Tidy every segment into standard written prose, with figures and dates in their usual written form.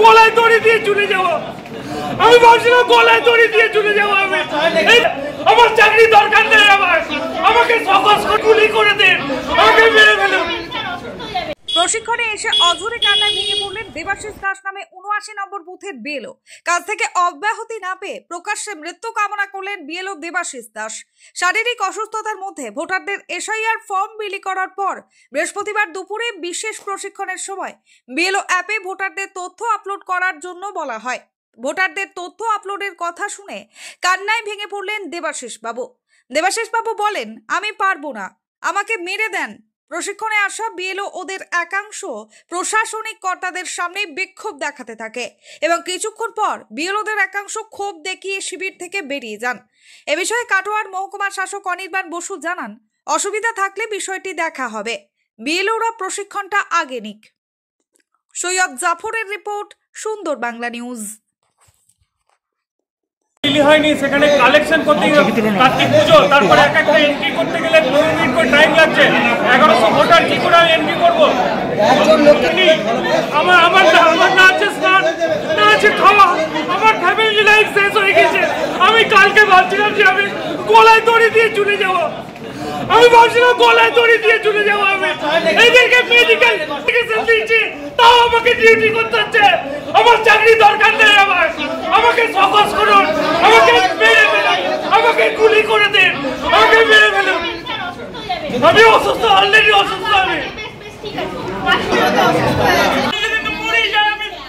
গলায় দড়ি দিয়ে চলে যাওয়া, আমি ভাবছিলাম গলায় দড়ি দিয়ে চলে যাওয়া। আমি আমার চাকরি দরকার নেই, আমাকে সকস গুলি করে দেন, আমাকে মেরে ফেলুন। প্রশিক্ষণে এসে অঝরে কান্নায় ভেঙে পড়লেন দেবাশিস দাস নামে ৭৯ নম্বর বুথের বিএলও। কাজ থেকে অব্যাহতি না পেয়ে প্রকাশ্যে মৃত্যু কামনা করলেন বিএলও দেবাশিস দাস। শারীরিক অসুস্থতার মধ্যে ভোটারদের এসআইআর ফর্ম বিলি করার পর বৃহস্পতিবার দুপুরে বিশেষ প্রশিক্ষণের সময় বিএলও অ্যাপে ভোটারদের তথ্য আপলোড করার জন্য বলা হয়। ভোটারদের তথ্য আপলোডের কথা শুনে কান্নায় ভেঙে পড়লেন দেবাশিস বাবু। দেবাশিস বাবু বলেন, আমি পারবো না, আমাকে মেরে দেন। প্রশিক্ষণে আসা বিএলও ওদের একাংশ প্রশাসনিক কর্তাদের সামনে বিক্ষোভ দেখাতে থাকে এবং কিছুক্ষণ পর বিএলওদের একাংশ ক্ষোভ দেখিয়ে শিবির থেকে বেরিয়ে যান। এ বিষয়ে কাটোয়ার মহকুমা শাসক অনির্বাণ বসু জানান, অসুবিধা থাকলে বিষয়টি দেখা হবে, বিএলওরা প্রশিক্ষণটা আগে নিক। সৈয়দ জাফরের রিপোর্ট, সুন্দর বাংলা নিউজ। হয়নি সেখানে কালেকশন করতে কার্তিক পুজো, তারপরে এক একটা এন্ট্রি করতে গেলে 2 মিনিট করে টাইম লাগছে। 1100 ভোটার কি করে এন্ট্রি করবো? আমার না আছে স্নান, না আছে খাওয়া, আমার ফ্যামিলি লাইফ শেষ হয়ে গেছে। আমি কালকে ভাবছিলাম যে আমি গলায় দড়ি দিয়ে চলে যাবো, আমি ভাবছিলাম গলায় দড়ি দিয়ে চলে যাবো। আমি এদেরকে মেডিকেল দিচ্ছি, তাও আমাকে ডিউটি করতে হচ্ছে। আমার চাকরি দরকার নেই, আমাকে সকস করুন, আমাকে মেরে ফেলুন, আমাকে গুলি করে দেন, আমাকে মেরে ফেলুন। আমি অসুস্থ, অলরেডি অসুস্থ। আমি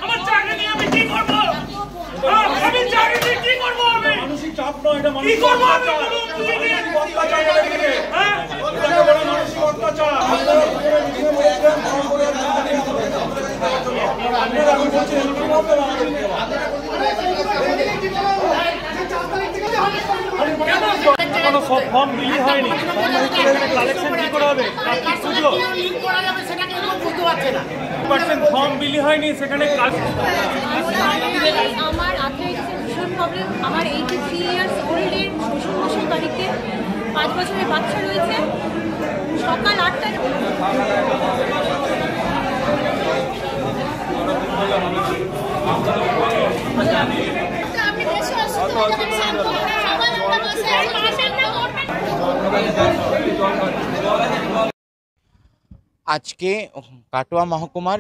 আমার চাকরি নিয়ে আমি কি করবো? আমি চাকরি নিয়ে কি করবো? আমি কি করবো? সব ফর্ম বিলি হয়নি, কালেকশন কি করে হবে? ফর্ম বিলি হয়নি সেখানে। আমার ভীষণ প্রবলেম। আমার 83 ইয়ার্স ওল্ডের শ্বশুর বাড়িতে 5 বছরের বাচ্চা রয়েছে। সকাল 8টায় আজকে কাটোয়া মহকুমার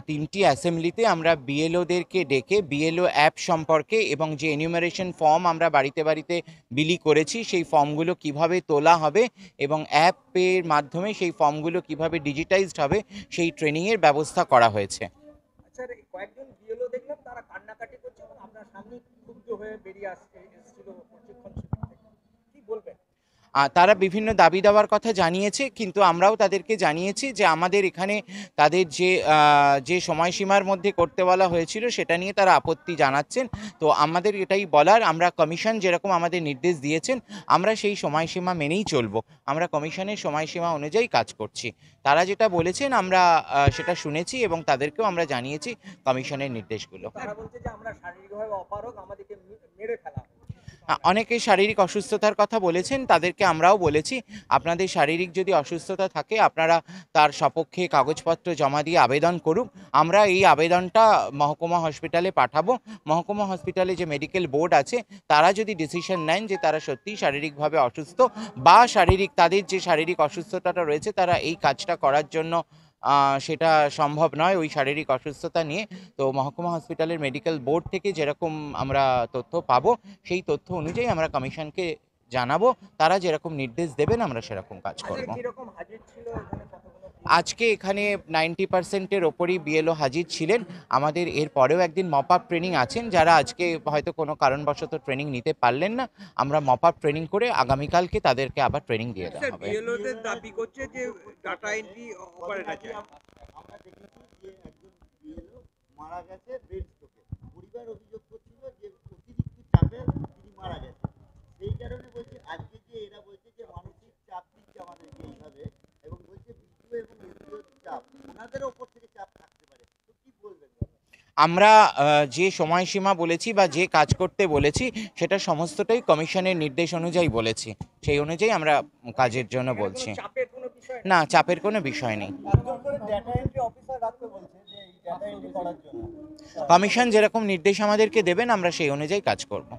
3টি অ্যাসেম্বলিতে আমরা বিএলওদেরকে ডেকে বিএলও অ্যাপ সম্পর্কে এবং যে এনিউমারেশন ফর্ম আমরা বাড়িতে বাড়িতে বিলি করেছি সেই ফর্মগুলো কিভাবে তোলা হবে এবং অ্যাপের মাধ্যমে সেই ফর্মগুলো কিভাবে ডিজিটাইজড হবে সেই ট্রেনিংয়ের ব্যবস্থা করা হয়েছে। স্যার, কয়েকজন বিএলও দেখলাম তারা কান্নাকাটি করছে এবং আপনার সামনে ক্ষুব্ধ হয়ে বেরিয়ে এসেছিল প্রশিক্ষণ শিবির থেকে, কি বলবেন? তারা বিভিন্ন দাবি দেওয়ার কথা জানিয়েছে, কিন্তু আমরাও তাদেরকে জানিয়েছি যে আমাদের এখানে তাদের যে সময়সীমার মধ্যে করতে বলা হয়েছিল সেটা নিয়ে তারা আপত্তি জানাচ্ছেন। তো আমাদের এটাই বলার, আমরা কমিশন যেরকম আমাদের নির্দেশ দিয়েছেন আমরা সেই সময়সীমা মেনেই চলবো। আমরা কমিশনের সময়সীমা অনুযায়ী কাজ করছি। তারা যেটা বলেছেন আমরা সেটা শুনেছি এবং তাদেরকেও আমরা জানিয়েছি কমিশনের নির্দেশগুলো। তারা বলছে যে আমরা শারীরিকভাবে অপারগ, আমাদেরকে মেরে ফেলা। অনেকে শারীরিক অসুস্থতার কথা বলেছেন, তাদেরকে আমরাও বলেছি আপনাদের শারীরিক যদি অসুস্থতা থাকে আপনারা তার সপক্ষে কাগজপত্র জমা দিয়ে আবেদন করুন। আমরা এই আবেদনটা মহকুমা হসপিটালে পাঠাবো। মহকুমা হসপিটালে যে মেডিকেল বোর্ড আছে তারা যদি ডিসিশন নেন যে তারা সত্যিই শারীরিকভাবে অসুস্থ বা তাদের যে শারীরিক অসুস্থতাটা রয়েছে তারা এই কাজটা করার জন্য সেটা সম্ভব নয় ওই শারীরিক অসুস্থতা নিয়ে, তো মহকুমা হসপিটালের মেডিকেল বোর্ড থেকে যেরকম আমরা তথ্য পাবো সেই তথ্য অনুযায়ী আমরা কমিশনকে জানাবো। তারা যেরকম নির্দেশ দেবেন আমরা সেরকম কাজ করব। আজকে এখানে 90%-এর ওপরই বিএলও হাজির ছিলেন। আমাদের এর পরেও একদিন মপ আপ ট্রেনিং আছেন, যারা আজকে হয়তো কোনো কারণবশত ট্রেনিং নিতে পারলেন না, আমরা মপ আপ ট্রেনিং করে আগামীকালকে তাদেরকে আবার ট্রেনিং দিয়ে দেওয়া হবে। বিএলওদের দাবি করছে যে ডাটা এন্ট্রি অপারেটর আছে। আমরা দেখেছি যে একজন বিএলও মারা গেছে ব্রেন স্ট্রোকে। পরিবার অভিযোগ করছিল যে অতিরিক্ত চাপে তিনি মারা গেছেন। সেই কারণে বলছি আজকে যে এরা বলছে যে মানসিক চাপ দিচ্ছে আমাদেরকে এইভাবে, এবং বলছে বিডিও এবং এসডিও চাপ ওনাদের ওপর থেকে চাপ থাকতে পারে, তো কি বলবেন? আমরা যে সময়সীমা বলেছি বা যে কাজ করতে বলেছি সেটা সমস্তটাই কমিশনের নির্দেশ অনুযায়ী বলেছি, সেই অনুযায়ী আমরা কাজের জন্য বলছি। না, চাপের কোনো বিষয় নেই। ডেটা এন্ট্রি করার জন্য। কমিশন যেরকম নির্দেশ আমাদেরকে দেবেন আমরা সেই অনুযায়ী কাজ করব।